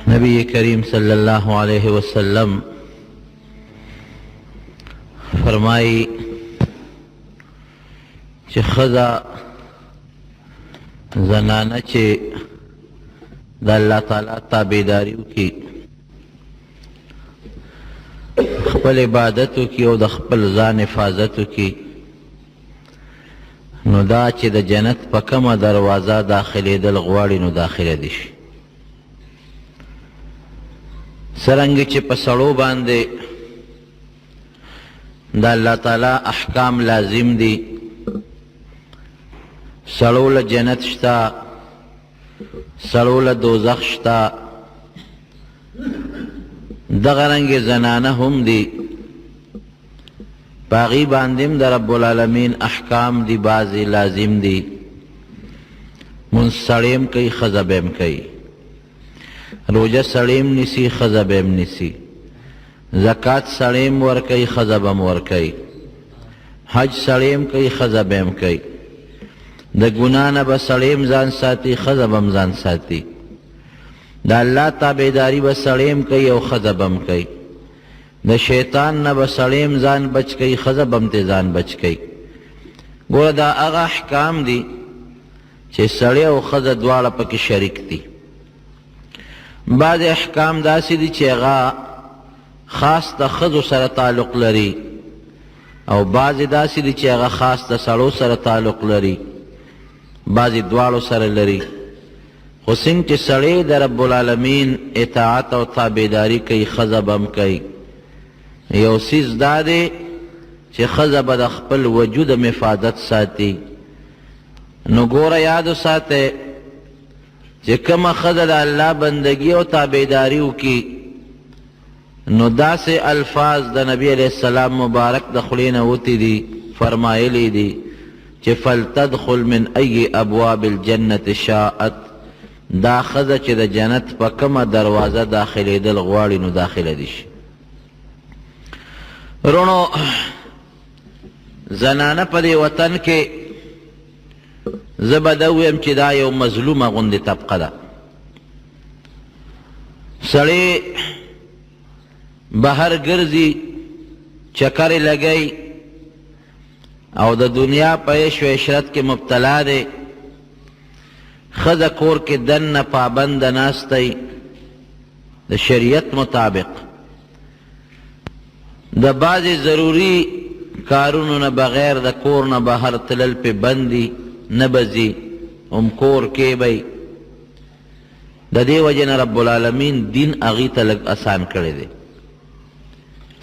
نبی کریم صلی اللہ علیہ وسلم فرمائی چې خزا زنانه چې د الله تعالی تابعداري وکړي، خپل عبادت وکړي او د خپل ځان حفاظت وکړي، نو دا چې د جنت په کومه دروازه داخلېدل غواړي نو داخله دي شي. څرنګه چې په سړو باندې د الله تعالی احکام لازم دي، سړو له جنت شته، سړو له دوزخ شته، دغه رنګې زنانه هم دي، په هغې باندې هم د رب العالمین احکام دي، بعضې لازم دي. مونځ سړی هم کوي، ښځه به هم کوي، روژه سړی هم نیسي، ښځه به هم نیسي، زکات سړی هم ورکوي، ښځه به هم ورکوي، حج سړی هم کوي، ښځه به هم کوي، د ګناه نه به سړی هم ځان ساتي، ښځه به هم ځان ساتي، د الله تابعداري به سړی هم کوي او ښځه به هم کوي، د شیطان نه به سړی هم ځان بچ کوي، ښځه به هم ترې ځان بچ کوي. ګوره دا هغه احکام دي چې سړی او ښځه دواړه پکې شریک دي. بعضې احکام داسې دي چې هغه خاص د ښځو سره تعلق لري، او بعضې داسې دي چې هغه خاص د سړو سره تعلق لري، بعضې دواړو سره لري. خو څنګه چې سړی د رب العالمین اطاعت او تابعداري کوي، ښځه به هم کوي. یو څیز دا دی چې ښځه به د خپل وجود هم حفاظت ساتي. نو ګوره یاد وساتئ چې کومه ښځه د الله بندګي او تابعداري وکړي، نو داسې الفاظ د نبی علیه السلام مبارک د خولې نه وتي دي، فرمایلی دي چې فلتدخل من ای ابواب الجنة شاءت، دا ښځه چې د جنت په کومه دروازه داخلېدل غواړي نو داخله دي شي. رونو زنانه په دې وطن کې زه به دا ویم چې دا یو مظلومه غوندې طبقه ده. سړی بهر ګرځي، چکرې لګی او د دنیا په عیش و عشرت کې مبتلا دی، ښځه کور کې دننه پابنده ناستی د شریعت مطابق، د بعضې ضروري کارونو نه بغیر د کور نه بهر تلل پې بندي، نه بځي، هم کور کې بی. د دې وجې نه رب العالمین دین هغې ته لږ اسان کړی دی،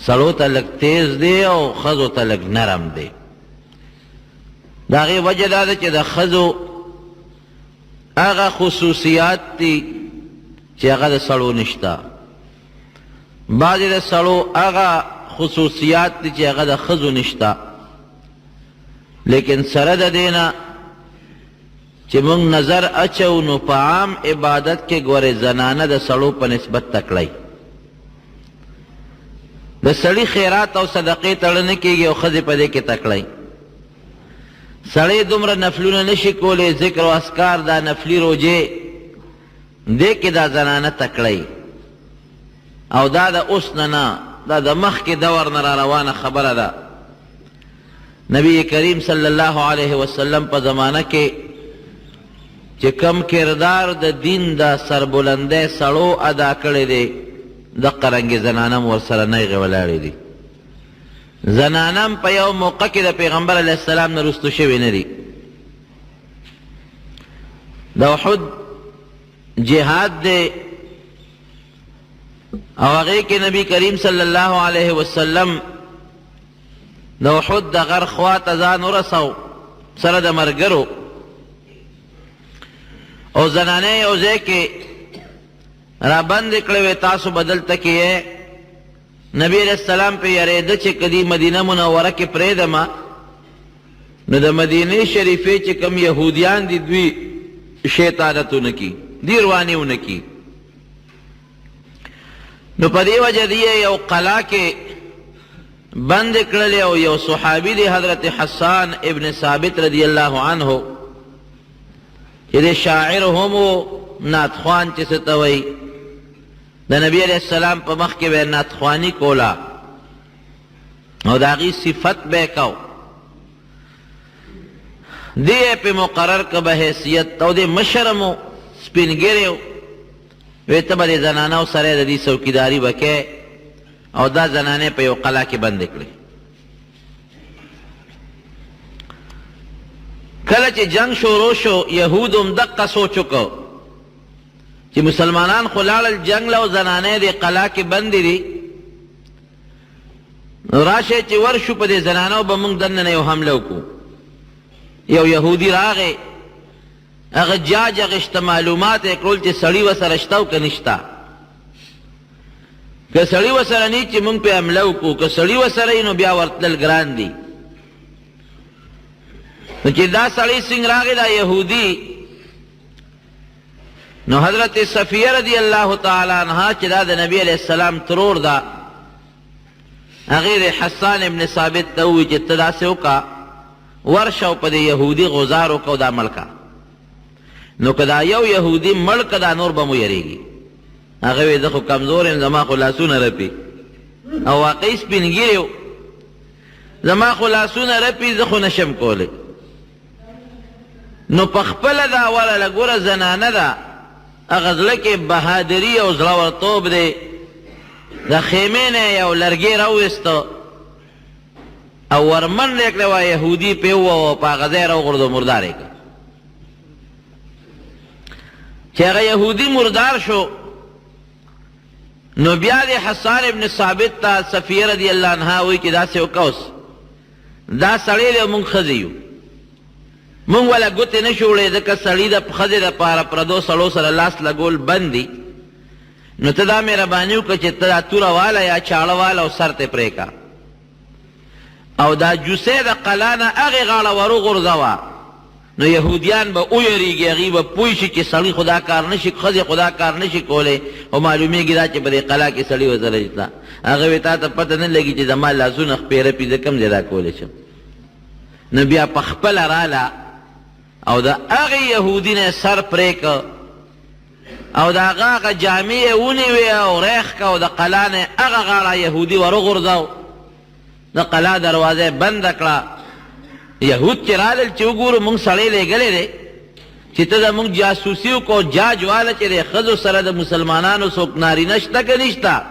سړو ته لږ تیز دی او ښځو ته لږ نرم دی. د هغې وجه دا ده چې د ښځو هغه خصوصیات دي چې هغه د سړو نشته، بعضې د سړو هغه خصوصیات دي چې هغه د ښځو نشته. لیکن سره د دې نه چې موږ نظر اچو نو په عام عبادت کې ګورې زنانه د سړو په نسبت تکړی، د سړي خیرات او صدقې تړه نه کېږي او ښځې په دې کې تکړی. سړی دومره نفلونه نشي کولی، ذکر و اذکار، دا نفلي روجې، دې کې دا زنانه تکړی. او دا د اوس نه، دا د مخکې دور نه را روانه خبره ده. نبی کریم صلی الله علیه وسلم په زمانه کې چې کم کردار د دین د سربلندۍ سړو ادا کړی دی، دقه رنګې زنانه هم ورسره نیغې ولاړې دي. زنانه هم په یو موقع کې د پیغمبر علیه السلام نه رستو شوې نه دي. د احد جهاد دی او هغې کې نبی کریم صلی الله علیه وسلم د احد د غر خوا ته ځان ورسو سره د ملګرو، او زنانه یو ځای کې را بندې کړې وې، تاسو به دلته کې یې. نبی علیہ السلام پہ یریده چې کدی مدینه منوره کې پرېږدمه نو د مدینې شریفې چې کم یهودیان دي دوی شیطانتونه کی، دی روانیونه کی. نو په دې وجه دی یو قلعه کې بند کړلې او یو صحابي دی حضرت حسان ابن ثابت رضی الله عنه چې د شاعر هم نعت خوان چې څه ته وایي د نبی علیہ السلام په مخ کې به ناتخوانی کولا او د هغې صفت به کو دی په مقرر که به حیثیت او د مشرم و سپینګیری و وی ته به د زنانو سره د دې څوکیداري به کوې او دا زنانې په یو قلعه کې بندې کړې. کله چې جنگ شروع شو یهودو هم دقه سوچ وکړو چې مسلمانان خو لاړل جنگ له او زنانې د قلعه کې بندې دي، نو راشئ چې ورشو په دې زنانو به موږ دننه یو حمله وکړو. یو یهودي راغی، هغه جاج هغه معلومات یې کړل چې سړي ورسره شته او که نشته. که سړي ورسره نه چې موږ پې حمله وکړو، که سړي ورسره وي نو بیا ورتلل ګران دي. نو چې دا سړی څنګه راغی دا یهودي، نو حضرت صفیه رضی الله تعالی عنها چې دا د نبی علیہ السلام ترور ده، هغې د حسان ابن ثابت ته ووایي چې ته داسې وکړه ورشه او په دې یهودي غوزار وکړه او دا مړ کړه. نو که دا یو یهودي مړ که دا نور به مو یریږي. هغه وایي زه خو کمزور یم، زما خو لاسونه رپي، او واقعي سپینګیری و، زما خو لاسونه رپي، زه خو نشم کولی. نو په خپله دا اوله ګوره زنانه ده، هغه زړه کې بهادري او زړورتوب دی. د خیمې نه یو لرګی راوویسته او ورمنډه یې کړه، وه یهودي پې ووه او په هغه ځای راوغورځو مردار یې کړه. چې هغه یهودي مردار شو، نو بیا د حسان ابن ثابت ته صفیه رضی الله عنها وایي چې داسې وکړه، اوس دا سړی دی او موږ ښځې یو، موږ وله ګوتې نه شو وړی، ځکه سړي د ښځې دپاره پردو سړو سره لاس لګول بند دي. نو ته دا مهرباني وکړه چې ته دا توره واله یا چاړه واله او سر ته پرې کړه، او دا جوسې د قلعه نه هغې غاړه وروغورځوه. نو یهودیان به ویریږي، هغوی به پوه شي چې سړي خو دا کار نه شي، ښځې خو دا کار نه شي کولی، او معلومېږي دا چې په دې قلعه کې سړي ورسره شته. هغه وایي تا ته پته نه لګي چې زما لاسونه خپېره پي، زه کوم ځای دا کولی شم. نو بیا په خپله راله او د هغې یهودي نه سر پرې که او د هغه جامې یې ونیوې او ریخ که او د قلعه نه هغه غاړه یهودي وروغورځو، د قلعه دروازه بنده کړه. یهود چې رالل چې وګورو موږ سړی لېږلی دی چې ته زموږ جاسوسي وکړو، جاج واله چې د ښځو سره د مسلمانانو څوک نارینه شته که نشته.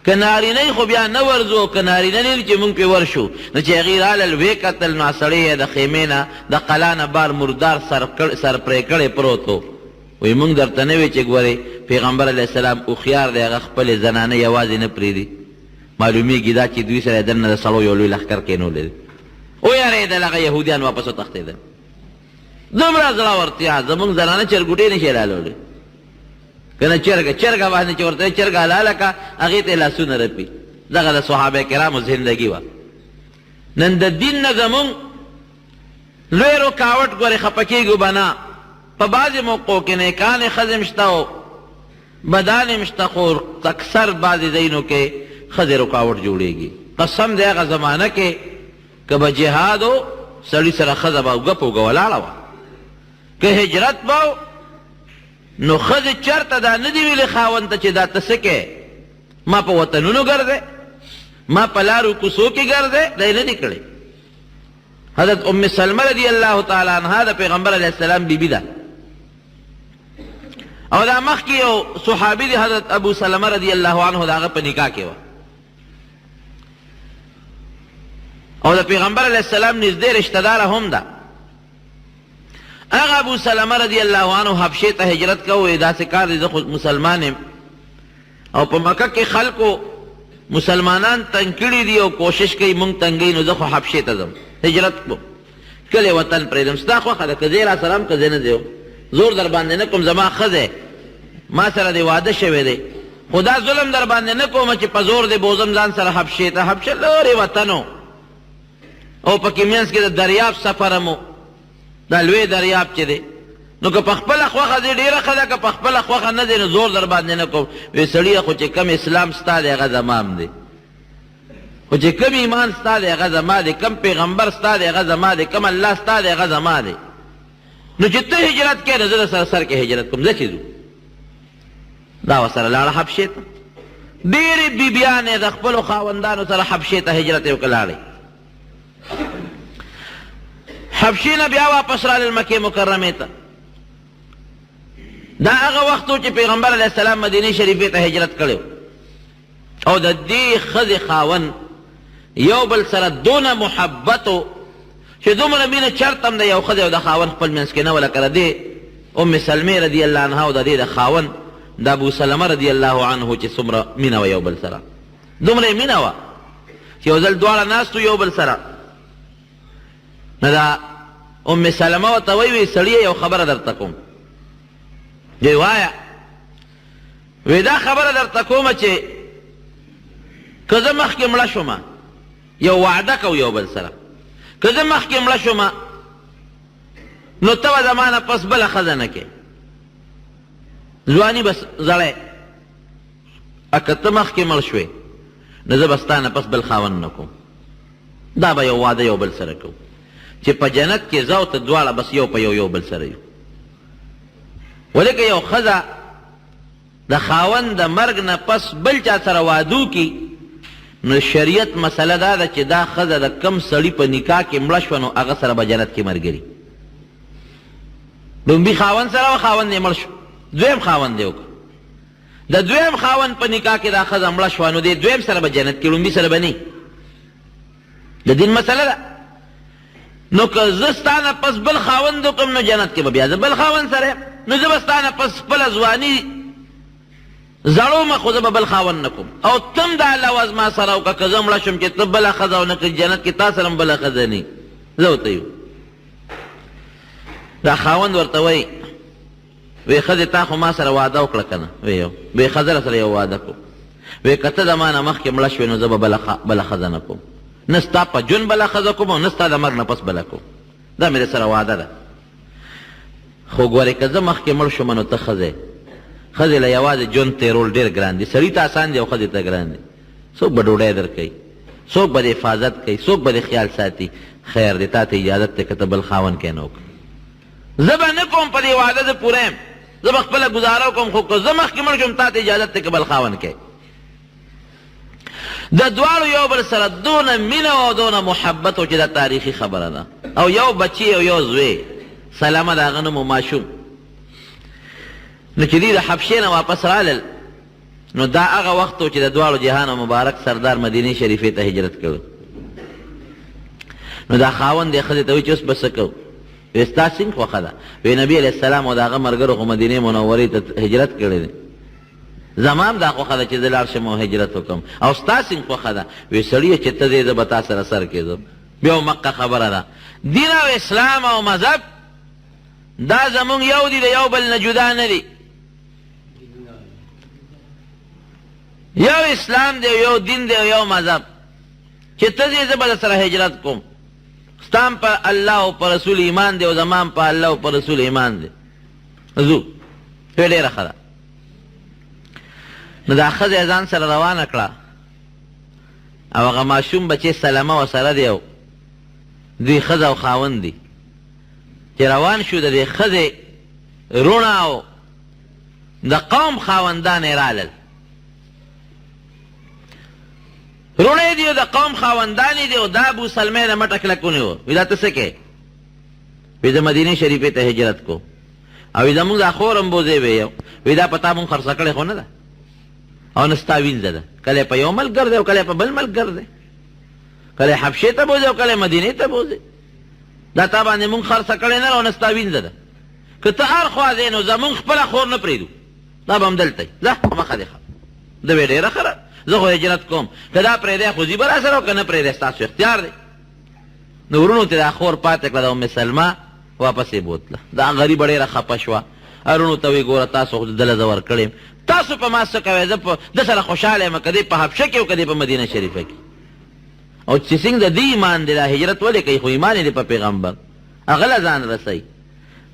که نارینه خو بیا نه ورځو، که نارینه نه چې موږ پې ورشو. نو چې هغې رالل ویې کتل، نو سړی یې د خیمې نه د قلعه نه بار مردار سر پرې کړی پروت و. وایي موږ درته نه وی چې ګورې پیغمبر علیه السلام هوښیار دی، هغه خپلې زنانه یوازې نه پرېږدي. معلومیږي دا چې دوی سره دننه د سړو یو لوی لښکر کېنولی دی. ویارېدل هغه یهودیان واپس وتښتېدل. دومره زړورتیا زموږ زنانه چرګوټې نه شي رالولی، که نه چرګه باندې چې ورته چرګه حلاله که هغې ته یې لاسونه رپي. دغه د صحابه کرامو زندګي وه. نن د دین نه زموږ لوی رکاوټ ګورې خفه کېږو به نه. په بعضې موقعو کې نیکانې ښځې هم شته او بدانې هم شته، خو اکثر بعضې ځایونو کې ښځې رکاوټ جوړېږي. قسم دی هغه زمانه کې که به جهاد و سړي سره ښځه به اوږه په اوږه ولاړه وه، که هجرت به نو ښځې چېرته دا نه دي ویلې خاوند ته چې دا ته څه کوې، ما په وطنونو ګرځې، ما په لارو کوڅو کې ګرځې، دا یې نه دي کړی. حضرت ام سلمه رضی الله تعالی عنها د پیغمبر علیه السلام بیبي ده، او دا مخکې یو صحابي دی حضرت ابو سلمه رضی الله عنه، د هغه په نکاح کې وه، او د پیغمبر علیه السلام نږدې رشته داره هم ده. هغه ابو سلمه رضی الله عنه حبشې ته هجرت کوي، داسې کار دی زه خو مسلمان یم، او په مکه کې خلکو مسلمانان تنګ کړي دي او کوشش کوي مونږ تنګوي، نو زه خو حبشې ته ځم هجرت کوم، کلی وطن پرېږدم، ستا خوښه ده که ځې راسره هم که ځې نه ځې، زور در باندې نه کوم، زما ښه ما سره دې واده شوی دی، خو دا ظلم در باندې نه کوم چې په زور دې بوزم ځان سره حبشې ته. حبشه لرې وطن و او پکې منځ کې د دریاب سفر هم و، دا لوی دریاب چې دی، نو که په خپله خوښه دې ډېره ښه ده، که په خپله خوښه نه دی نو زور در باندې نه کوم. وی سړیه خو چې کم اسلام ستا دی هغه زما هم دی، خو چې کم ایمان ستا دی هغه زما دی، کم پیغمبر ستا دی هغه زما دی، کم الله ستا دی هغه زما دی. نو چې ته هجرت کوې نو زه در سره سر کې هجرت کوم، زه چې ځو دا ورسره لاړه حبشې ته. ډېرې بیبیانې د خپلو خاوندانو سره حبشې ته هجرت یې وکړه لاړې. حبشې نه بیا واپس رالل مکې مکرمې ته. دا هغه وخت و چې پیغمبر علیه السلام مدینې شریفې ته هجرت کړی او د دې ښځې خاوند یو بل سره دونه محبت و چې دومره مینه چرته هم د یو ښځې او د خاوند خپل منځ کې نه وه لکه د دې ام سلمې رضی الله عنها او د دې د خاوند د ابو سلمه رضی الله عنه چې څومره مینه وه یو بل سره. دومره یې مینه وه چې یو ځل دواړه ناست یو بل سره. نو دا ام سلمه ورته وایي سړیه یو خبره درته کوم. دی وایه وی دا خبره درته کومه چې که زه مخکې مړه شومه یو وعده کو یو بل سره، که زه مخکې مړه شومه نو ته به زما نه پس بله ښځه نه کې ځواني بس زړی، که ته مخکې مړ شوې نو زه به ستا نه پس بل خاوند نه کوم. دا به یو واده یو بل سره کوو چې په جنت کې زه او ته دواړه بس یو په یو بل سره یو. ولې که یو ښځه د خاوند د مرګ نه پس بل چا سره وادو کی نو شریعت مسله دا ده چې دا ښځه د کم سړي په نکاح کې مړه شوه نو هغه سره به جنت کې ملګري. لومبي خاوند سره و خاوند یې مړ شو، دویم خاوند یې وکړه، د دویم خاوند په نکاح کې دا ښځه مړه شوه نو دې دویم سره به جنت کې، لومبي سره به نه. د دین مسله ده. نو که زه ستا نه پس بل خاوند وکړم نو جنت کې به بیا زه بل خاوند سره یم، نو زه به ستا نه پس خپله ځواني زړومه خو زه به بل خاوند نه کوم او تم دا لوز ما سره وکړه که زه مړه شم چې ته بله ښځه ونه کړې جنت کې تا سره هم بله ښځه نه زه ورته یو. دا خاوند ورته وایي وی ښځې تا خو ما سره واده وکړه که نه؟ وی ښځه سره یو واده کو. وی که ته د ما نه مخکې مړه شوې نو زه به بله ښځه نه کوم، نه ستا په جون بله ښځه کوم او نه ستا د مرګ نه پس بله کوم. دا مې در سره واده ده. خو ګورې که زه مخکې مړ شوم نو ته ښځه ښځې له یوازې ژوند تېرول ډېر ګران دي. سړي ته اسان دي او ښځې ته ګران دي. څوک به ډوډۍ درکوي، څوک به د حفاظت کوي، څوک به د خیال ساتي. خیر دی تا ته اجازت دی که ته بل خاوند کې نه وکړه. زه به نه کوم په دې واده زه پوره یم، زه به خپله ګزاره وکړم، خو که زه مخکې مړ شوم تا ته اجازت دی که بل خاوند کوي. د دواړو یو بل سره دونه مینه او دونه محبت و چې دا تاریخي خبره ده. او یو بچی او یو زوی سلامه د هغه نوم و ماشوم. نو چې دوی د حبشې نه واپس رالل نو دا هغه وخت و چې د دواړو جهانو مبارک سردار مدینې شریفې ته هجرت کړو. نو دا خاوند یې ښځې ته وایي چې اوس به څه کوو؟ وی ستا څنګه خوښه ده؟ وی نبي علیه السلام او د هغه ملګرو خو مدینې منورې ته هجرت کړی دی، زما هم دا خوښه ده چې زه لاړ شم او هجرت وکړم. او ستا څنګه خوښه ده؟ وی سړیه چې ته دی زه به تا سره سر کېږم. بیا مکه خبره ده. دین او اسلام او مذهب دا زمونږ یو دي، د یو بل نه جدا نه دي. یو اسلام دی، یو دین دی، یو مذهب. چې ته دی زه به در سره هجرت کوم، ستام په الله او په رسول ایمان دی او زمان په الله او په رسول ایمان دی. ځو پې ډېره ښه ده. نو دا ښځه ځان سره روانه کړه او هغه ماشوم بچې سلمه ورسره دی او دوی ښځه او خاوند دي. چې روان شو د دې ښځې روڼه او د قوم خاوندان یې رالل. روڼه دي او د قوم خاوندان دي او دا ابو سلمې د مټه کلک ونیو. وی دا ته څه کوې؟ وی د مدینې شریفې ته هجرت کو. او وی زمونږ دا خور هم بوځې وی وی دا په تا مونږ خرڅه کړې خو نه ده او نه ستا وینځه ده. کله په یو ملک ګرځې او کله په بل ملک ګرځې، کله حبشې ته بوځې او کله مدینې ته بوځې. دا تا باندې مونږ خرڅه کړې نه او نه ستا وینځه ده. که ته هر خوا ځې نو زمونږ خپله خور نه پرېږدو، دا به هم دلته ځه مخه دې ښه. ده وی ډېره ښه ده، زه خو هجرت کوم، که دا پرېږدی خو ځي به راسره او که نه پرېږدی ستاسو اختیار دی. نو وروڼو ته دا خور پاتې کړه د ام سلمه، واپس یې بوتله. دا غریبه ډېره خفه شوه. وروڼو ته وی ګوره تاسو خو دله زه ورکړی یم، تاسو په ما څه کوئ؟ زه په ده سره خوشحاله یم، که دی په حبشه کې او که دی په مدینه شریفه کې. او چې څنګه د دې ایمان دی دا هجرت ولې کوي؟ خو ایمان یې دی په پیغمبر، هغه له ځان رسوي.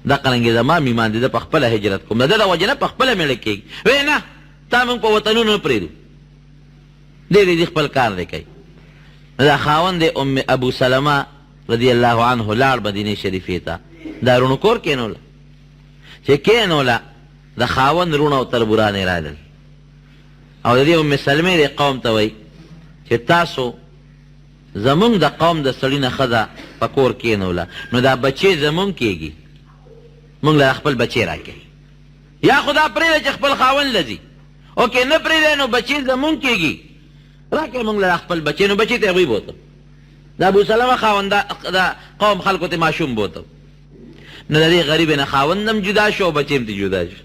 دا قرنګې زما ایمان دی، زه په خپله هجرت کوم، د ده د وجې نه په خپله مېړه کېږي. وی نه تا موږ په وطنونو نه پرېږدو، دی خپل کار دی کوي. دا خاوند دی ام ابو سلمه رضی الله عنه لاړ مدینې شریفې ته. دا روڼو کور کېنوله. چې کېنوله د خاوند رونه او تربورانې رالل او د دې ام سلمې دې قوم ته وایي چې تاسو زمونږ د قوم د سړي نه ښځه په کور کېنوله نو دا بچې زمونږ کېږي مونږ له خپل بچې راکوي یا خدا پرېږده چې خپل خاوند له ځي اوکې نه پرېږدی نو بچې زمونږ کېږي راکوي مونږ له خپل بچې نو بچې ته هغوی بوته د ابوسلمه خاوند د قوم خلکو ته ماشوم بوته نو د دې غریبې نه خاوند هم جدا شو او بچې هم ته جدا شو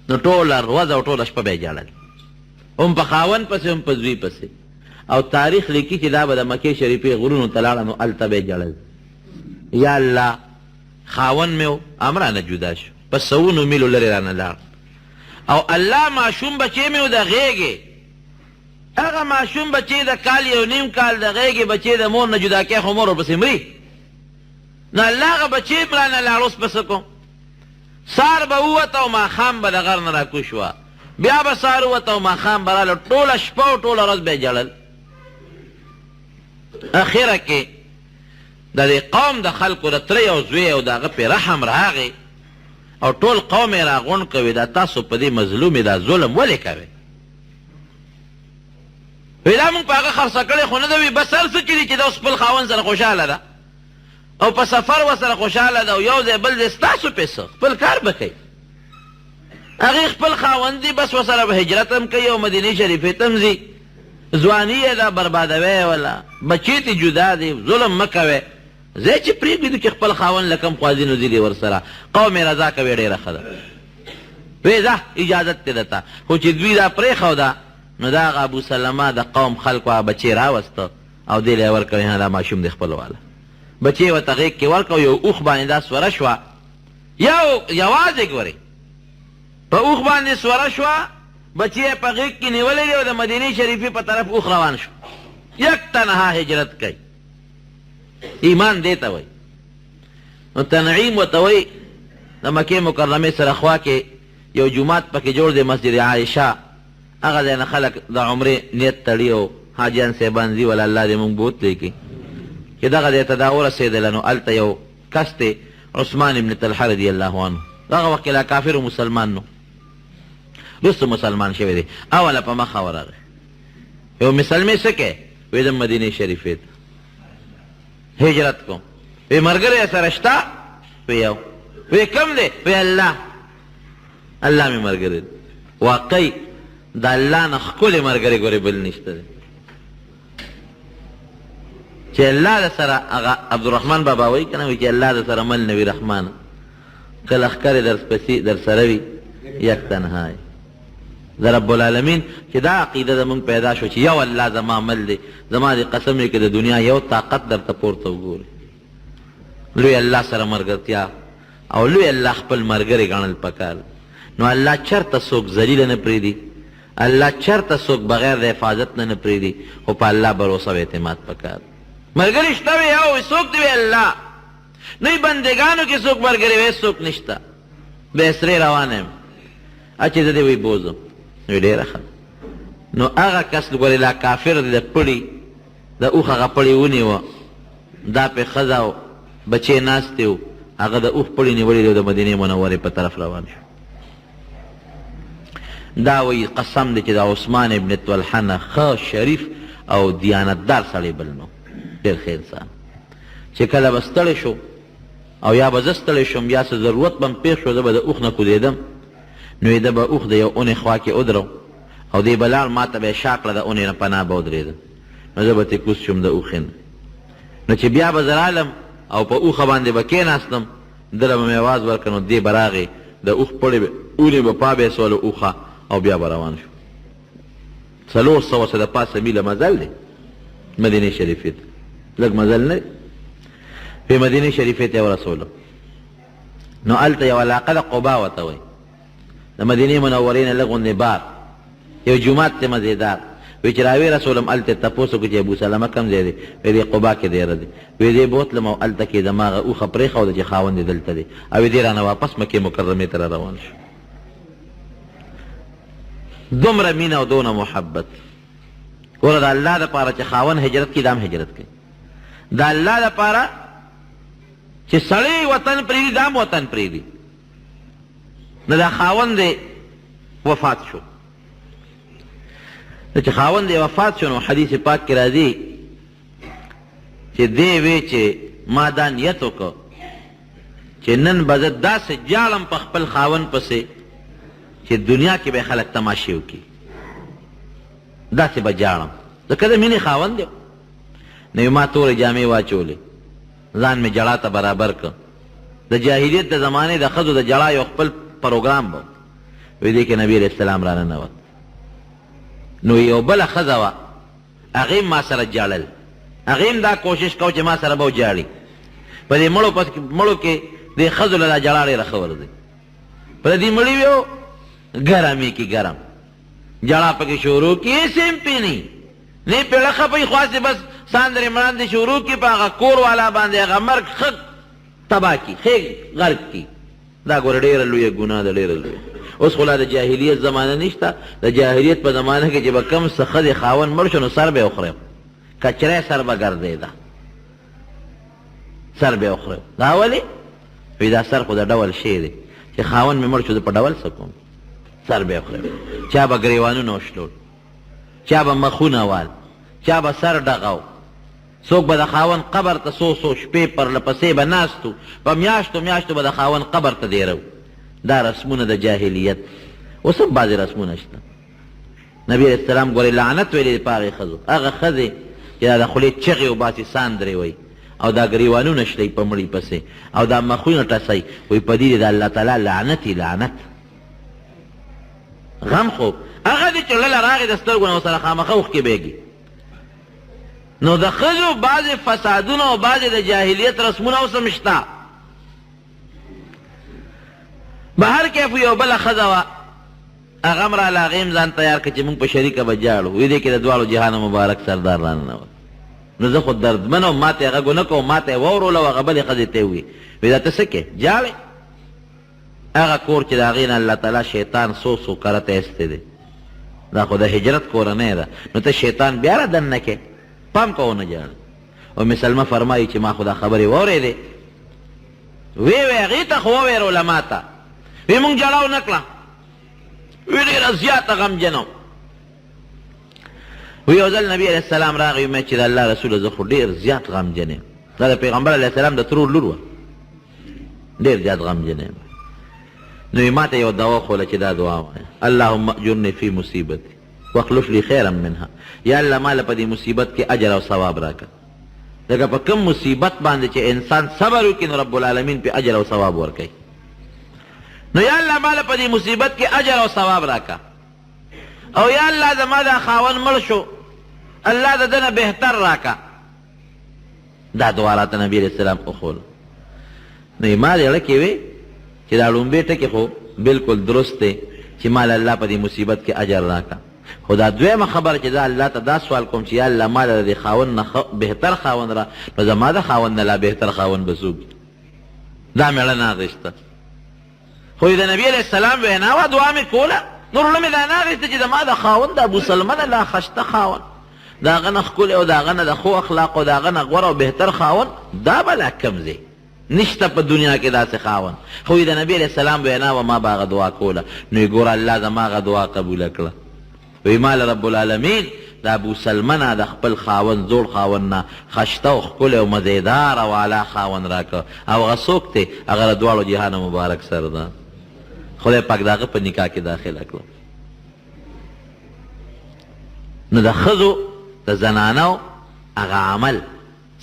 نو ټوله ورځ او ټوله شپه به یې ژړل هم په خاوند پسې هم په زوی پسې او تاریخ لیکي چې دا به د مکې شریفې غرونو ته لاړه نو هلته به یې ژړل یا الله خاوند مې و هم رانه جدا شو په سوونو میلو لرې رانه لاړ او الله ماشوم بچې مې و د غېږې هغه ماشوم بچې د کال یو نیم کال د غېږې بچې د مور نه جدا کې خو مور ورپسې مري نو الله هغه بچې م رانه لاړ اوس پسه کوم سار به ووته او ماښام به د غر نه راکوش وه بیا به سار ووته او ماښام به راله ټوله شپه او ټوله ورځ به یې ژړل اخره کې د دې قوم د خلکو د ترې او زوی او د هغه پې رحم راغی او ټول قوم یې راغونډ کوي دا تاسو په دې مظلومې دا ظلم ولې کوئ وی دا مونږ په هغه خرڅه کړې خو نه ده وي بس هر څه چې دي چې دا اوس خپل خاوند سره خوشحاله ده او په سفر ورسره خوشحاله ده او یو ځای بل ځای ستاسو پیسه خپل کار به کوي هغې خپل خاوند دي بس ورسره به هجرت هم کوي او مدینې شریفې ته هم ځي ځواني یې ده بربادوی یې وله بچې تې جدا دي ظلم مه کوئ ځای چې پرېږدو چې خپل خاوند له کم خوازي نو ځي ورسره قوم یې رضا کوي ډېره ښه ده وی ځه اجازت دې درته خو چې دوی دا پرېښوده نو دا هغه ابوسلمه د قوم خلکو هغه بچې راوسته او دې له یې ورکوي دا ماشوم دی خپل واله بچې یې ورته غېږ کې ورکړه یو اوښ باندې دا سوره شوه یوازې ګورئ په اوښ باندې سوره شوه بچې یې په غېږ کې نیولی دی او د مدینې شریفې په طرف اوښ روان شو یک تنها هجرت کوي ایمان دې ته وایي نو تنعیم ورته وایي د مکې مکرمې سره خوا کې یو جومات پکې جوړ دی مسجد عایشه هغه ځای نه خلک د عمرې نیت تړي او حاجیان صاحبان ځي ولا الله دې مونږ بوتلی کړي چې دغه ځای ته دا ورسېدله نو هلته یو کس دی عثمان ابن طلحه رضی الله عنه هغه وخت کې لا کافر و مسلمان نو وروسته مسلمان شوی دی اوله په مخه ورغی یو مسلمې څه کوې وی د مدینې شریفې ته هجرت کوم وی ملګری سره شته وی یو وی کوم دی وی الله مې ملګری دی واقعي د الله نه ښکلی ملګری ګورې بل نشته دی چې الله د سره هغه عبدالرحمن بابا وایي که نه وایي چې الله د سره مل نه وي رحمانه که لښکرې در سره وي یک تنها د رب العالمین چې دا عقیده زمونږ پیدا شو چې یو الله زما مل دی زما دې قسم دی که د دنیا یو طاقت درته پورته وګوري لوی الله سره ملګرتیا او لوی الله خپل ملګری ګڼل پکار نو الله چرته څوک ذلیله نه پرېږدي الله چرته څوک بغیر د حفاظت نه پرېږدي خو په الله بروسه او اعتماد پکار ملګری شته وی او څوک دی وی الله نه بندګانو کې څوک ملګری وی څوک نشته به سرې روان یم چې زه دې وی بوزم نو ډېره ښه نو هغه کس ګورې لا کافر دی د پړي د اوښ هغه پړي ونیوه دا پې ښځه او بچې ناستې و هغه د اوښ پړي نیولي دی او د مدینې منورې په طرف روان شو دا وی قسم دی چې د عثمان ابن طلحه نه ښه شریف او دیانتدار سړی بل نو ډېر ښه انسان چې کله به ستړی شو او یا به زه ستړی شم یا څه ضرورت به م پېښ شو زه به د اوښ نه کوزېدم نو ده به اوښ د یو اونې خوا کې ودرو او دی به لاړ ما ته به یې شا کړه د اونې نه پناه به ودرېده نو زه به ترې کوز شم د اوښې نه نو چې بیا به زه رالم او په اوښه باندې به کېناستم دله به مې اواز ورکړه نو دې به راغې د اوښ پړې اونې به پا به یې سوله اوښه او بیا به روان شو 400 څه د پاسه میله مزل دی مدینې شریفې ته لږ مزل نه په مدینې شریفې ته یې ورسولو نو هلته یو علاقه د قبا ورته وایي د مدینې منورې نه لږ غوندې بار یو جومات دی مزېدار وی چې راوی رسولم هلته تپوس وکړو چې ابوسلمه کوم ځای دی وی دې قبا کې دیره دی وی دې بوتلم او هلته کې زما هغه اوښه پرېښوده چې خاوند یې دلته دی او دې رانه واپس مکې مکرمې ته را روان شو دومره مینه او دونه محبت ګوره د الله دپاره چې خاوند هجرت کړي دا هم هجرت کوي د الله دپاره چې سړی وطن پرېږدي دا هم وطن پرېږدي نو دا خاوند دی وفات شو. چې خاوند دی وفات شو نو حدیث پاک کې راځي چې دی وی چې ما دا نیت وکړ چې نن به زه داسې جاړم په خپل خاوند پسې چې دنیا کې به خلک تماشې وکړي، داسې به جاړم. ځکه د مینې خاوند دی. نو ما تورې جامې واچولې، ځان مې جړا ته برابر کړ. د جاهلیت د زمانې د ښځو د جړا یو خپل پروګرام به وی دې کې نبي علیه السلام را ننوت. نو یو بله ښځه وه، هغې ما سره جاړل، هغې دا کوشش کو چې ما سره به وجاړي. په دې مړو کې دې ښځو له دا جړا ډېره ښه ورځي. په دې مړي ویو ګرمې کې ګرم جړا پکې شروع کړي، سیم پینی نه پیړه خپې خواستې بس ساندرې مړاندې شروع کړي، په هغه کور والا باندې هغه مرګ ښه تباه کړي، ښې غرق کړي. دا ګوره ډېره لویه ګناه ده، ډېره لویه. اوس خو لا د جاهلیت زمانه نشته. د جاهلیت په زمانه کې چې به کم څه ښځې خاوند مړ شو نو سر به یې وخوریم، کچری سر به ګرځېده، سر به یې وخوریم. دا ولې؟ وی دا سر خو د ډول شی دی چې خاوند مې مړ شو زه په ډول څه کوم، سر به یې وخوریم. چا به ګریوانونه وشلول، چا به مخونه وال، چا به سر ډغو، څوک به د خاوند قبر ته څو شپې پرله پسې به ناستو، په میاشتو میاشتو به د خاوند قبر ته دیرو. دا رسمونه د جاهلیت. اوس هم بعضې رسمونه شته. نبي علیه السلام ګورې لعنت ویلې په هغې ښځو، هغه ښځې چې دا د خولې چغې وباسي ساندرې وایي او دا ګریوانونه شلئ په مړي پسې او دا مخونه ټسئ، وایي په دې د الله تعالی لعنت یې لعنت. غم خو هغه دې چې لله راغې د سترګو نه ورسره خامخه اوښکې بهږي. نو د ښځو بعضې فسادونه او بعضې د جاهلیت رسمونه اوس هم شته. به هر کیف یو بله ښځه وه، هغه هم راله، هغې هم ځان تیار کړه چې مونږ په شریکه به جاړو. وی دې کې د دواړو جهانو مبارک سردار را ننوت. نو زه خو دردمن وم، ما ته یې غږ ونه کړو، ما ته یې واورولو او هغه بلې ښځې ته یې وویل وی دا ته څه کې جاړې؟ هغه کور چې د هغې نه الله تعالی شیطان څو کره ته ایستی دی، دا خو د هجرت کورنۍ ده، نو ته شیطان بیا را دننه کې پام کوو نه جاړه. ام سلمه فرمایي چې ما خو دا خبرې واورېدې، وی هغې ته خو وویروله ما ته، وی مونږ جړه ونه کړه، وی ډېره زیاته غمجنه وم. وی یو ځل نبي علیه السلام راغی، وی چې د الله رسوله زه خو ډېر زیات غمجن یم. دا د پیغمبر علیه السلام د ترور لور وه، ډېر زیات غمجن یم. نو یې ما ته یو دعا ښوله چې دا دعا وایه: اللهم اجرني فی مصیبتي واخلف لي خیرا منها. یا الله ما له په دې مصیبت کې اجر او ثواب راکړه. لکه په کوم مصیبت باندې چې انسان صبر وکړي نو رب العالمین پې اجر او ثواب ورکوي. نو یا الله ما له په دې مصیبت کې اجر او ثواب راکړه، او یا الله زما دا خاوند مړ شو، الله د ده نه بهتر راکړه. دا دعا راته نبي علیه السلام وښوله. نو یې ما زړه کې وی چې دا لومبې ټکې خو بلکل درست دی چې ما له الله په دې مصیبت کې اجر راکړه. خو دا دویمه خبره چې دا الله ته دا سوال کوم چې یا الله ما له د خاوند نه بهتر خاوند را، نو زما د خاوند نه لا بهتر خاوند به څوک؟ دا مېړه نه اخېسته. خو د نبي علیه السلام وینا وه، دعا مې کوله، نور زړه مې دا نه اخېسته چې زما د خاوند د ابو سلمه نه لا ښایسته خاوند، د هغه نه ښکلی او د هغه نه د ښو اخلاقو، د هغه نه غوره او بهتر خاوند دا به لا کوم ځای نشته په دنیا کې داسې خاوند. خو د نبي علیه السلام وینا وه، ما به هغه دعا کوله. نو یې ګوره الله زما هغه دعا قبوله کړه. وی مال رب العالمین د ابو سلمه نه د خپل خاوند زوړ خاوند نه ښایسته او ښکلی او مزیدار او اعلی خاوند راکړه. او هغه څوک دی؟ هغه د دواړو جهانو مبارک سردار، خدای پاک د هغه په نکاح کې داخله کړه. نو د ښځو د زنانو هغه عمل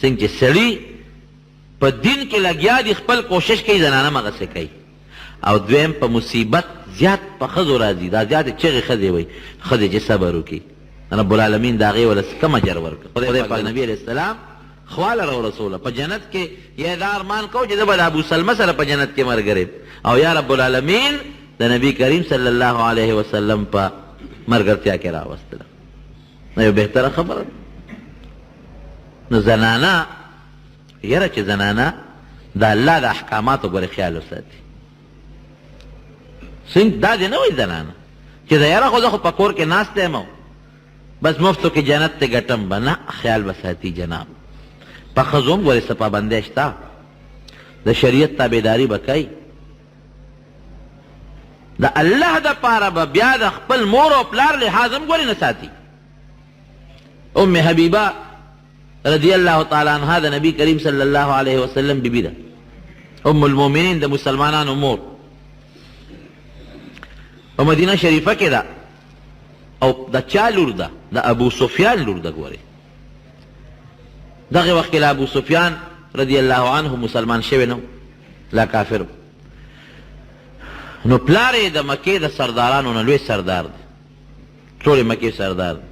څنګه چې سړي په دین کې لګیا دي، خپل کوشش کوي، زنانه هم هغسې کوي. او دویم په مصیبت زیات په ښځو راځي، دا زیاتې چغې ښځې وایي، ښځې چې صبر وکړي رب العالمین د هغې وله کم اجر ورکړه. خدای پاک نبي علیه السلام خواله راورسوله په جنت کې. یا دا ارمان کو چې زه به د ابو سلمه سره په جنت کې ملګری، او یا رب العالمین د نبي کریم صلی الله علیه وسلم په ملګرتیا کې راوستله. نو یو بهتره خبره. نو زنانه یره چې زنانه د الله د احکاماتو ګورې خیال وساتي. څنګه دا دې نه وایي زنانه چې د یاره خو زه خو په کور کې ناست یم بس مفتو کې جنت ته ګټم به نه، خیال به ساتي جناب. په ښځو هم ګورې څه پابندی شته، د شریعت تابعداري به کوي. د الله د پاره به بیا د خپل مور او پلار لحاظ هم ګورې نه ساتي. ام حبیبه رضی الله تعالی عنها د نبی کریم صلی الله علیه وسلم بیبی ده، ام المؤمنین د مسلمانانو مور په مدینه شریفه کې ده، او د چا لور ده؟ د ابو سفیان لور ده. ګورې دغه وخت کې له ابو سفیان رضی الله عنه مسلمان شوی نه، لا کافر. نو پلار یې د مکې د سردارانو نه لوی سردار دی، ټولې مکې سردار دی،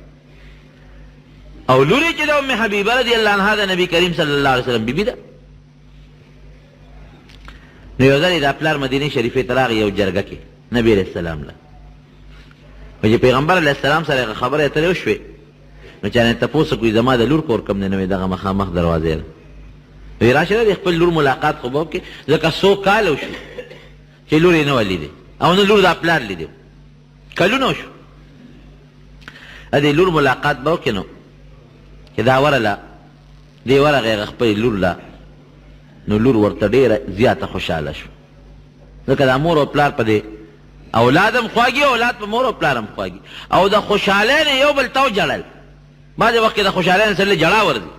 او لور یې چې د ام حبیبه رضی الله عنها د نبی کریم صلی الله علیه وسلم بیبي ده. نو یو ځل یې دا پلار مدینې شریفې ته راغی یو جرګه کې نبی علیه السلام له، چې پیغمبر علیه السلام سره خبرې اترې وشوې، نو چا نه تپوس کوي زما د لور کور کوم دی؟ نو یې دغه مخامخ دروازې ده. وی راشه د خپل لور ملاقات خو به وکړې، ځکه څو کاله وشو چې لور یې نه وه لیدې او نه لور دا پلار لیدې، کلونه وشو. ا دې لور ملاقات به وکړې، نو چې دا ورله دې ورغې هغه خپلې لور له، نو لور ورته ډېره زیاته خوشحاله شو، ځکه دا مور او پلار په دې اولاد هم خواږي، اولاد په مور او پلار هم خواږي، او د خوشحالۍ نه یو بل ته وجړل. بعضې وخت کې د خوشحالۍ نه سړي جړا ورځي،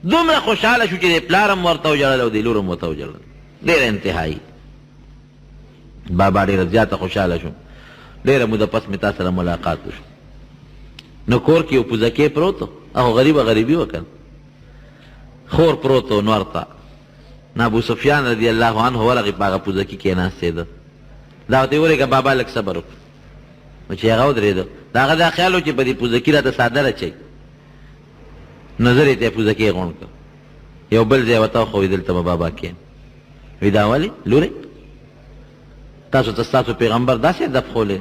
دومره خوشحاله شو چې د پلار هم ورته وجړل او د لور هم ورته وجړل، ډېره انتهایي. بابا ډېره زیاته خوشحاله شو، ډېره موده پس مې تا سره ملاقات وشو. نو کور کې یو پوزکی پروت و، هغه غریبه غریبي وکړ، خور پروت و نور ته. نو ابو سفیان رضی الله عنه ورغې په هغه پوزکي کېناستېده، دا ورته یې ورېږه بابا لږ صبر وکړه. نو چې هغه ودرېده، د هغه دا خیال و چې په دې پوزکي راته څادر اچوي، نظر یې ته یې پوزکي یې غونډ کړ، یو بل ځای ورته وښوی دلته به بابا کښېن. وی دا ولې لورې تاسو ته ستاسو پیغمبر داسې ادب ښولی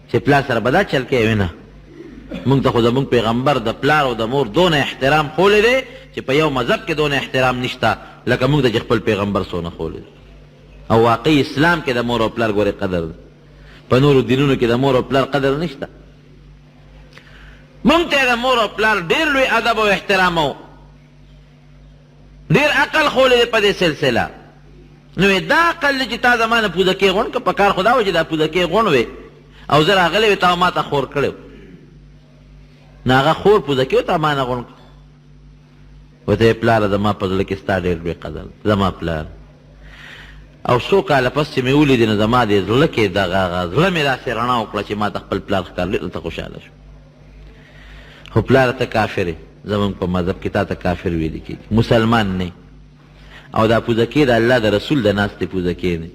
چې پلار سره به دا چل کوې؟ وی نه، مونږ ته خو زمونږ پیغمبر د پلار او د مور دونه احترام ښولی دی چې په یو مذهب کې دونه احترام نشته لکه مونږ ته چې خپل پیغمبر څونه ښولی دی. او واقعي اسلام کې د مور او پلار ګورې قدر دی، په نورو دینونو کې د مور او پلار قدر نشته. مونږ ته د مور او پلار ډېر لوی ادب او احترام او ډېر عقل ښولی دی په دې سلسله. نو دا عقل دی چې تا زما نه پوزکې غونډ که، په کار خو دا و چې دا پوزکې غونډ وې او زه راغلی وې تا ما ته خور کړی و، نو هغه خور پوزکې و تا ما نه غونډ کړه. ورته یې پلاره زما په زړه کې ستا ډېر لوی قدر، زما پلار. او څو کاله پس چې مې ولیدې نو زما دې زړه کې دغه زړه مې داسې رڼا وکړه چې ما ته خپل پلار ښکار ډېر ته خوشحاله شو. خو پلاره ته کافر یې، زمونږ په مذهب کې تا ته کافر ویلي کېږي، مسلمان نه، او دا پوزکې د الله د رسول د ناستې پوزکې نه.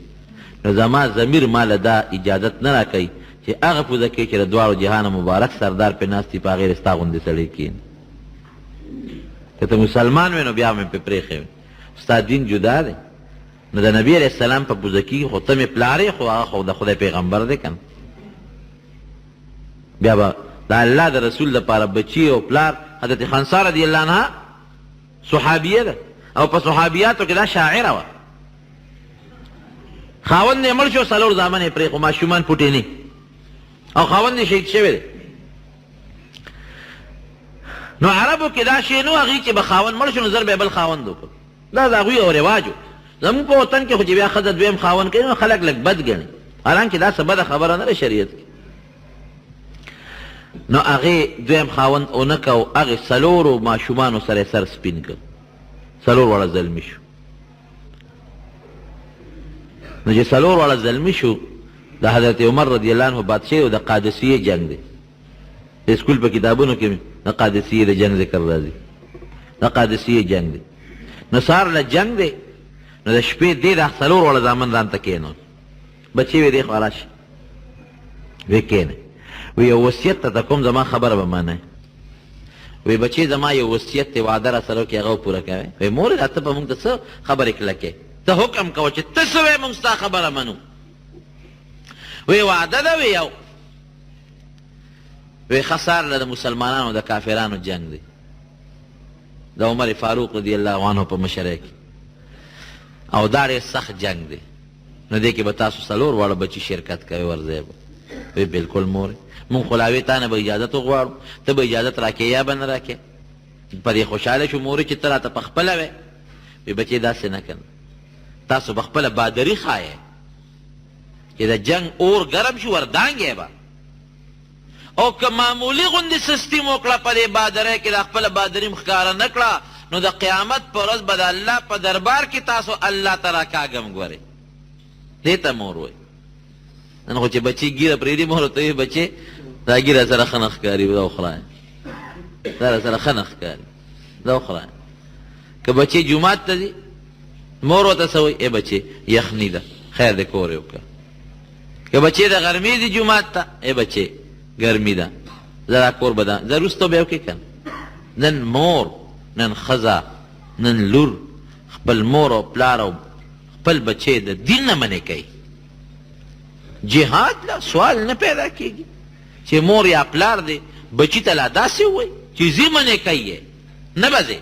نو زما ضمیر ما له دا اجازت نه راکوي چې هغه پوزکې چې د دواړو جهانه مبارک سردار پې ناست وي په هغې ستا غوندې سړی کښېني. که ته مسلمان وې نو بیا مې پې پرېښی وې، ستا دین جدا دی. نو د نبي علیه السلام په پوزکي خو ته مې پلار یې، خو هغه خو د خدای پیغمبر دی که نه. بیا به د الله د رسول دپاره بچي او پلار. حضرت خنسا رضی الله عنها صحابیه ده، او په صحابیاتو کې دا شاعره وه. خاوند یې مړ شو، څلور زامن یې پرېښو، ماشومان پوټې نه، او خاوند یې شهید شوی دی. نو عربو کې دا شی نو هغې چې به خاوند مړ شو نو زر به یې بل خاوند وکړو، دا د هغوی او رواج و. زمونږ په وطن کې خو چې بیا ښځه دویم خاوند کوي نو خلک لږ بد ګڼي، حالانکې دا څه بده خبره نه ده شریعت کې. نو هغې دویم خاوند ونه که او هغې څلورو ماشومانو سره یې سر سپین کړ، څلور واړه زلمي شو. نو چې څلور واړه زلمي شو، د حضرت عمر رضی الله عنه بادشاهي او د قادسیې جنګ دی. د سکول په کتابونو کې د قادسیې د جنګ ذکر راځي، د قادسیې جنګ دی. نو سهار له جنګ دی، نو د شپې دې دا څلور واړه زامن ځان ته کېنول، بچې وې دې خوا راشه، وی کېنه، وی یو وصیت ته کوم زما خبره به منئ. وی بچې زما یو وصیت دی، وعده را سره وکړې هغه پوره کوئ. وی مورې دا ته به مونږ ته څه خبرې کلکې، ته حکم کوه چې ته څه وایې مونږ ستا خبره منو. وی وعده ده؟ وی یو. وی ښه سهار له د مسلمانانو د کافرانو جنګ دی، د عمر فاروق رضی الله عنه په مشرۍ کې، او دا ډېر سخت جنګ دی. نو دې کې به تاسو څلور واړه بچي شرکت کوئ، ورځئ به. وی بلکل مورې، مونږ خو لا وی تا نه به اجازت وغواړو، ته به اجازت راکې یا به نه راکې. په دې خوشحاله شو مورې چې ته راته پخپله وې. وی بچې داسې نه کنه، تاسو به خپله بادري ښایئ چې د جنگ اور ګرم شي وردانګې به او که معمولی غوندې سستی مو کړه په دې بادرۍ کې د خپله بادري ښکاره نه کړه نو د قیامت په ورځ به د الله په دربار کې تاسو الله ته راکاږم ګورئ دې ته مور وایي نن خو چې بچي ګیره پرېږدي مور ورته وایي بچې دا ګیره سره ښه نه ښکاري دا وخورایم دا سره ښه نه ښکاري دا وخورایم که بچې جومات ته ځي مور ورته څه وایي ای بچې یخني ده خیر دې کور یې وکړه که بچې د غرمې دي جومات ته ای بچې ګرمي ده زه دا کور به دا زه وروسته به یې وکړې که نن مور نن ښځه نن لور خپل مور او پلار او خپل بچې د دین نه منې کوي جهاد لا سوال نه پیدا کېږي چې مور یا پلار دی بچي ته لا داسې ووایي چې ځي منې کوي یې نه به ځې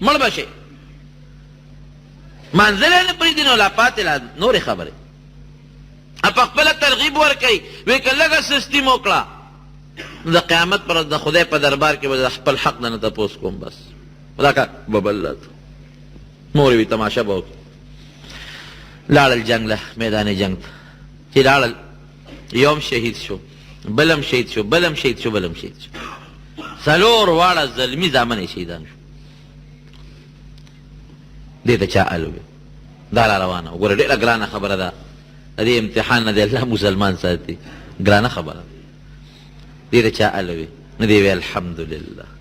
مړ به شې منزل نه پرېږدي نو لا پاتې لا نورې خبرې په خپله ترغیب ورکوي وایي که لږه سستي مو کړه د قیامت پر د خدای په دربار کې به د خپل حق نه تپوس کوم بس دا کار به بل مور وي تماشه به وکړي لاړل جنگ له میدان جنگ ته چې لاړل یوم شهید شو بلم شهید شو بلم شهید شو بلم شهید شو څلور واړه زلمي زامن یې شهیدان شو دې ته چا ال وي دا را روانه وګوره ډېره ګرانه خبره ده د دې امتحان نه دی الله مسلمان ساتي ګرانه خبره دې ته چا ال وي نه دی وی الحمدلله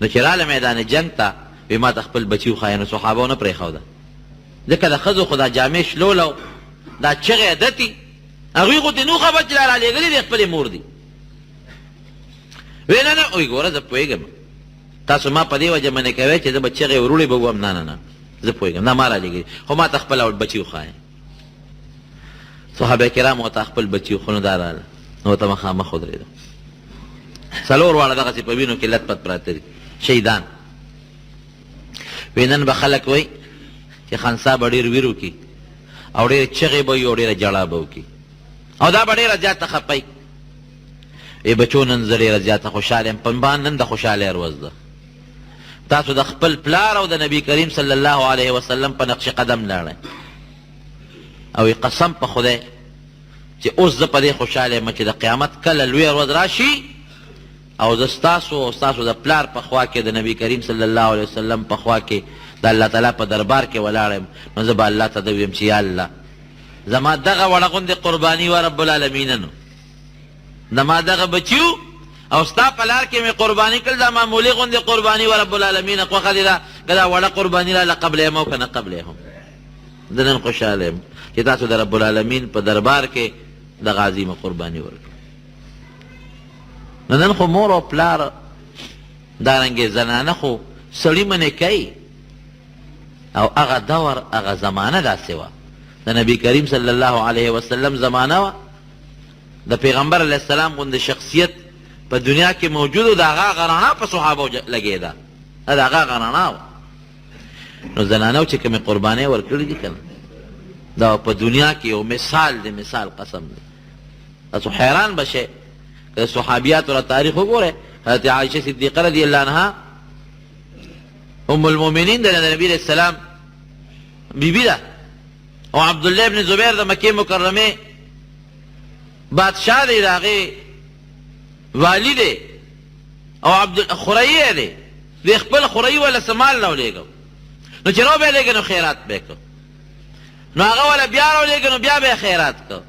نو چې راله میدان جنگ ته وی ما ته خپل بچي وښایه نو صحابو نه پرېښوده ځکه د ښځو خو دا جامې شلولو دا چغې عدتي هغوی خو دې نو خبر چې را رالېږلي دې خپلې مور دي وی نه نه وی ګوره زه پوهېږم تاسو ما په دې وجه منې کوئ چې زه به چغې وروړې به ووایم نه نه نه زه پوهېږم دا ما رالېږلي خو ما ته خپله بچي وښایه صحابه کرام ورته خپل بچي وښو نو دا راله نو ورته مخامخ ودرېده څلور واړه دغسې په وینو کې لت پت پراته دي شهیدان وی نن به خلک وایي چې خنسا به ډېر ویر وکړي او ډېرې چغې به وي او ډېره ژړا به وکړي او دا به ډېره زیاته خپئ ای بچو نن زه ډېره زیاته خوشحاله یم پنبان نن د خوشحالۍ ورځ ده تاسو د خپل پلار او د نبي کریم صلی الله علیه وسلم په نقش قدم لاړئ او قسم په خدای چې اوس زه په دې خوشحاله یم چې د قیامت کله لویه ورځ راشي او زه ستاسو او ستاسو د پلار په خوا کې د نبي کریم صلی الله علیه وسلم په خوا کې د الله تعالی په دربار کې ولاړ یم نو زه به الله ته ده ویم چې یا الله زما دغه وړه غوندې قرباني وه رب العالمینه نو زما دغه بچیو او ستا په لار کې مې قرباني کړل دا معمولي غوندې قرباني وه رب العالمینه خوښه دې ده که دا وړه قرباني راله قبلیم او که نه قبلیم زه نن خوشحاله یم چې تاسو د رب العالمین په دربار کې دغه عظیمه قرباني ورکړئ نو نن خو مور او پلار دارنګې زنانه خو سړي منې کوي او هغه دور هغه زمانه داسې وه د نبی کریم صلی الله علیه وسلم زمانه وه د پیغمبر علیه السلام غوندې شخصیت په دنیا کې موجود و د هغه هغه رڼا په صحابو لګېده د هغه هغه رڼا وه نو زنانو چې کومې قربانۍ ورکړي دي که نه دا په دنیا کې یو مثال دی مثال قسم دی تاسو حیران به شئ که د صحابیاتو را تاریخ وګورئ حضرت عایشه صدیقه رضی الله عنها ام المؤمنین د نبی علیه السلام بیبي ده او عبدالله ابن زبیر د مکې مکرمې بادشاه دی د هغې والی دی او خوريی دی د خپل خوريی وله څه مال راولېږه نو چې را به یې لېږه نو خیرات به یې کړ نو هغه وله بیا راولېږه نو بیا به یې خیرات کړ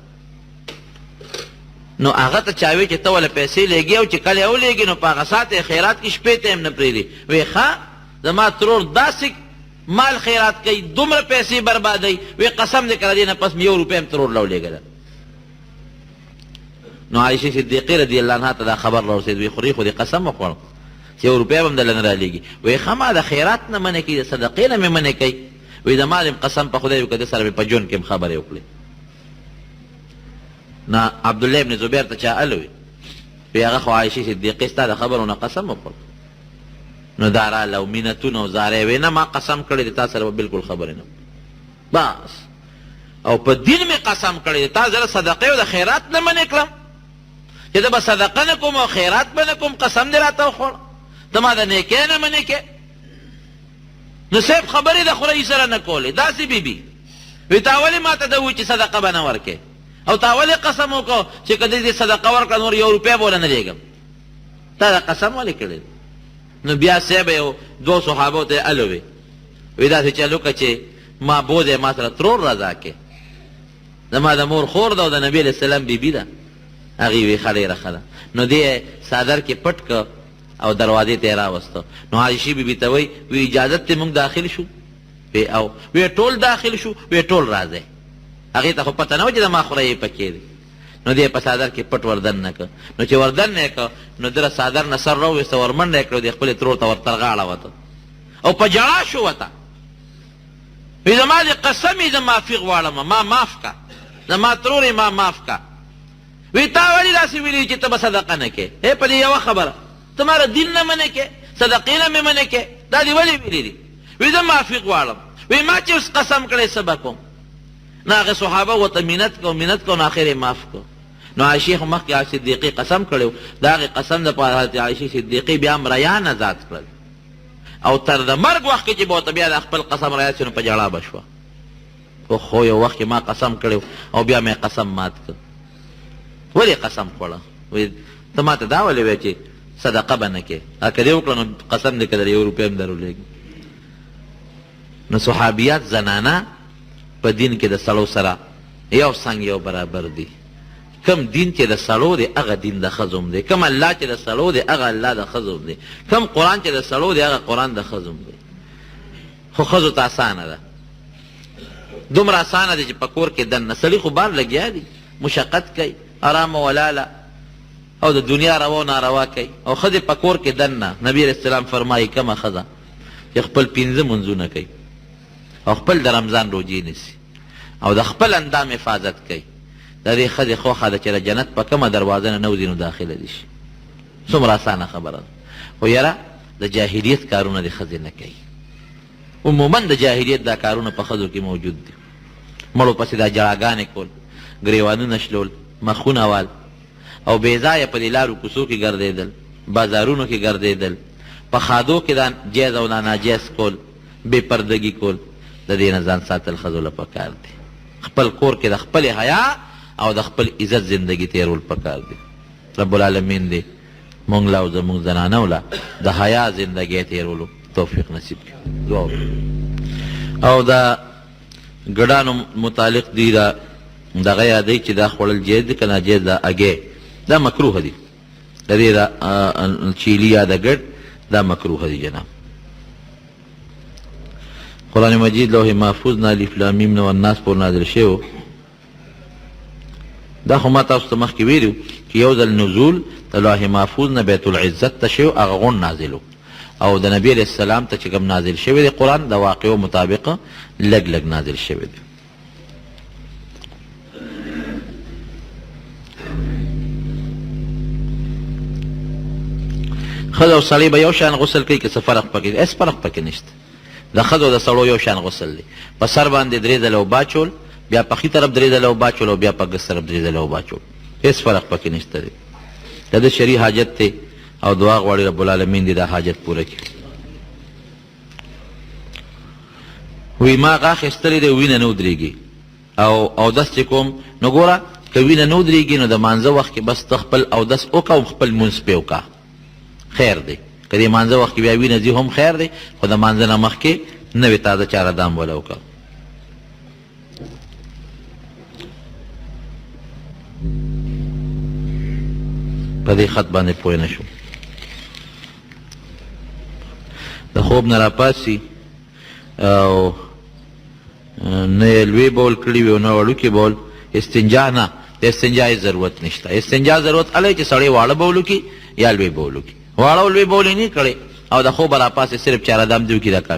نو هغه ته چا وی چې ته وله پیسې لېږې او چې کله یې ولېږې نو په هغه ساعت یې خیرات کې شپې ته هم نه پرېږدي وی ښه زما ترور داسې مال خیرات کوي دومره پیسې بربادوي وی قسم دې کړه دې نه پس مې 1 روپۍ هم ترور راولېږله نو عایشه صدیقې رضی الله عنها ته دا خبر راورسېد وی خوري خو دې قسم وخوړم چې 1 روپۍ به هم دله نه رالېږي وی ښه ما د خیرات نه منې کوي د صدقې نه مې منې کوي وی د ما دې قسم په خدای وکړه د سره مې په ژوند کې هم خبرې وکړې نه عبدالله ابن زبیر ته چا ال وي وی هغه خو عایشې صدیقې ستا د خبرو نه قسم وخوړ نو دا راله او مینتونه او زارۍ وی نه ما قسم کړی د تا سره به بلکل خبرې نه بس او په دین مې قسم کړی د تا زره صدقې او د خیرات نه منې کړم چې زه به صدقه نه کوم او خیرات به نه کوم قسم دې راته وخوړ ته ما د نیکۍ نه منې کې نو صاحب خبرې د خورۍ سره نه کولې داسې بیبي وی تا ولې ما ته ده ووایي چې صدقه به نه ورکې او تا ولې قسم وکړو چې که دې صدقه ورکړه نور 1 روپۍ به وله نه لېږم؟ تا دا قسم ولې کړی؟ نو بیا صاحب یو 2 صحابو ته الوې وی داسې چل وکړه چې ما بوځې ما سره ترور رضا کې زما د مور خور ده او د نبي علیه السلام بیبي ده. هغې وی ښه ډېره ښه ده. نو دې څادر کې پټ که او دروازې ته یې راوسته. نو عایشې بیبي ته وی اجازت ته موږ داخل شو؟ وی او وی ټول داخل شو. وی ټول راځئ. هغې ته خو پته نه وه چې د ما خوره یې پکې دی. نو دې په څادر کې پټ وردن نه که. نو چې وردن یې که نو ده څادر نه سر راوویسته ورمنډه یې کړه د خپلې ترور ته ورتر غاړه وته او په ژړا شو ورته. وی زما دې قسم یې زه معافي غواړم ما معاف که زما ترور ما معاف که. وی تا ولې داسې ویلي چې ته به صدقه نه کې؟ په دې یوه خبره ته ما دین نه منې کې صدقې نه مې منې کې دا دې ولې ویلي دي؟ وی زه معافي غواړم. وی ما چې اوس قسم کړی څه به کوم؟ نو هغې صحابه ورته منت کو نو آخر یې معاف کو. نو عایشې خو مخکې صدیقې قسم کړی و د هغې قسم دپاره حضرت عایشې صدیقې بیا هم ریان ازاد کړل او تر د مرګ وخت کې چې به ورته بیا د خپل قسم رعایت شي نو په ژړا به شوه. خو یو وخت کې ما قسم کړی او بیا مې قسم مات کړ. ولې قسم خوړه؟ وایي ته ما ته دا ولې وایې چې صدقه به نه کې؟ که دې وکړه نو قسم دې که در 1 روپۍ هم در ولېږي. نو صحابیات زنانه په دین کې د سړو سره یو څنګ یو برابر دي. کم دین چې د سړو دی هغه دین د ښځو هم دی. کم الله چې د سړو دی هغه الله د ښځو هم دی. کم قرآن چې د سړو دی هغه قرآن د ښځو هم دی. خو ښځو ته اسانه ده. دومره اسانه ده چې په کور کې دننه سړي خو بار لګیا دي مشقت کوي ارامه ولاله او د دنیا روا و ناروا کوي او ښځې په کور کې دننه نبي علیه السلام فرمایي کومه ښځه چې خپل 15 منځونه کوي او خپل د رمضان روجې نیسي او د خپل اندام حفاظت کوي د دې ښځې خوښه ده چې د جنت په کومه دروازه نه نوځي نو داخله دي شي. څومره اسانه خبره ده. خو یاره د جاهلیت کارونه د ښځې نه کوي. عموما د جاهلیت دا کارونه په ښځو کې موجود دي. مړو پسې دا جړاګانې کول ګریوانونه شلول مخونه وال او بې ځایه په دې لارو کوڅو کې ګرځېدل بازارونو کې ګرځېدل په خادو کې دا جایز او ناجایز کول بې پردګي کول د دې نه ځان ساتل ښځو له پکار دي. خپل کور کې د خپل حیا او د خپل عزت زندگی تیرول پکار دي. رب العالمین دې مونږ له او زمونږ زنانو له د حیا زندگی تیرولو توفیق نصیب کړي. دعا او دا ګډانو متعلق دی دا دغه یادوي چې دا خوړل جایز دي که ناجایز ده اګې دا مکروه دي. د دې دا چیلي یا د ګډ دا مکروه دي جناب. قرآن مجید لوح محفوظ نه الف لام میم نه والناس پورې نازل شوی. دا خو ما تاسو ته مخکې ویلي چې یو ځل نزول د لوح محفوظ نه بیت العزت ته شوی هغه غون نازل او د نبی علیه السلام ته چې کوم نازل شوی دی قرآن د واقعو مطابق لږ لږ نازل شوی دی. ښځه او سړی به یو شان غسل کوي که څه فرق پکې دی؟ هېڅ فرق پکې نشته. د ښځو د سړو یو شان غسل دی. په سر باندې 3 ځله اوبه اچول بیا په ښي طرف 3 ځله اوبه اچول او بیا په ګس طرف 3 ځله اوبه اچول. هېڅ فرق پکې نشته دی. د ده شرعي حاجت دی او دعا غواړي رب العالمین دې دا حاجت پوره کړي. وی ما غاښ ایستلی دی وینه نه ودرېږي او اودس چې کوم نو ګوره که وینه نه ودرېږي نو د مانځه وخت کې بس ته خپل اودس وکړه او خپل مونځ پې وکړه خیر دی. که د مانځه وخت کې بیا وینه ځي هم خیر دی خو د مانځه نه مخکې نوې تازه چاره دام وله وکړه. په دې خط باندې پوه نه شو. د خوب نه راپاسي او نه یې لوی بول کړي وي او نه وړوکي بول استنجا نه د استنجا یې ضرورت نشته. استنجا ضرورت هلی چې سړی واړه بول وکړي یا لوی بول وکړي. واړه او لوی بول یې نه کړی او د خوب راپاسې صرف چاره دام دې وکړي دا کار